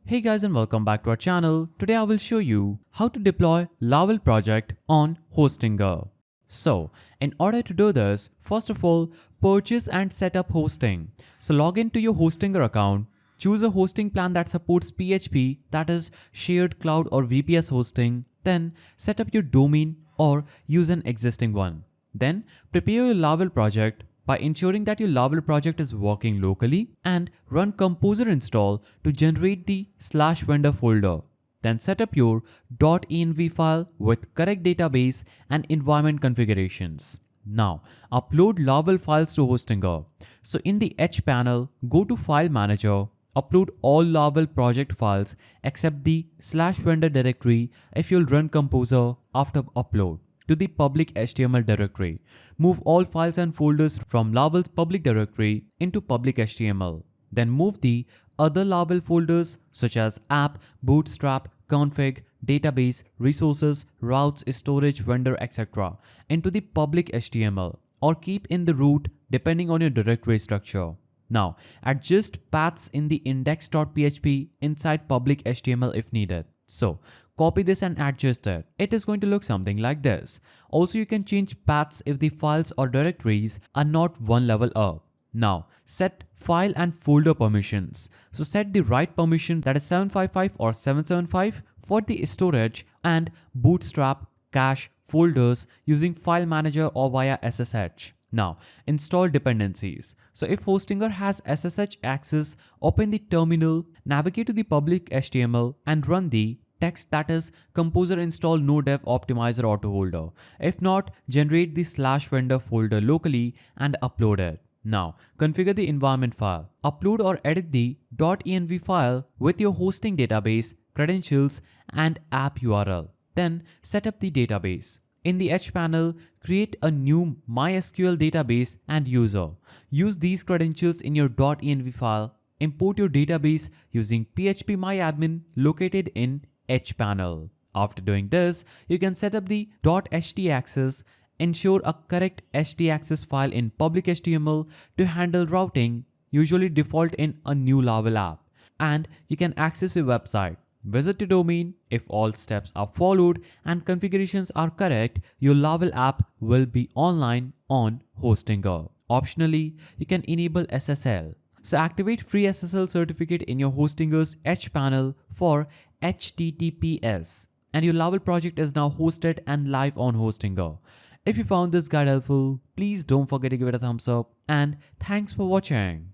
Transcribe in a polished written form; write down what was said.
Hey guys and welcome back to our channel. Today I will show you how to deploy Laravel project on Hostinger. So in order to do this, first of all, purchase and set up hosting. So log into your Hostinger account, choose a hosting plan that supports PHP, that is shared cloud or VPS hosting, then set up your domain or use an existing one. Then prepare your Laravel project by ensuring that your Laravel project is working locally and run composer install to generate the /vendor folder. Then set up your .env file with correct database and environment configurations. Now upload Laravel files to Hostinger. So in the H panel, go to File Manager, upload all Laravel project files except the /vendor directory if you'll run composer after upload to the public HTML directory. Move all files and folders from Laravel's public directory into public HTML. Then move the other Laravel folders such as app, bootstrap, config, database, resources, routes, storage, vendor, etc. into the public HTML or keep in the root depending on your directory structure. Now, adjust paths in the index.php inside public HTML if needed. So, copy this and adjust it. It is going to look something like this. Also, you can change paths if the files or directories are not one level up. Now, set file and folder permissions. So, set the right permission, that is 755 or 775 for the storage and bootstrap cache folders using file manager or via SSH. Now, install dependencies. So if Hostinger has SSH access, open the terminal, navigate to the public HTML and run the text, that is composer install no dev optimizer autoholder. If not, generate the /vendor folder locally and upload it. Now, configure the environment file. Upload or edit the .env file with your hosting database, credentials and app URL. Then set up the database. In the H panel, create a new MySQL database and user. Use these credentials in your .env file. Import your database using phpMyAdmin located in H panel. After doing this, you can set up the .htaccess. Ensure a correct htaccess file in public HTML to handle routing, usually default in a new Laravel app. And you can access your website. Visit your domain. If all steps are followed and configurations are correct, your Laravel app will be online on Hostinger. Optionally, you can enable SSL. So activate free SSL certificate in your Hostinger's H panel for HTTPS. And your Laravel project is now hosted and live on Hostinger. If you found this guide helpful, please don't forget to give it a thumbs up and thanks for watching.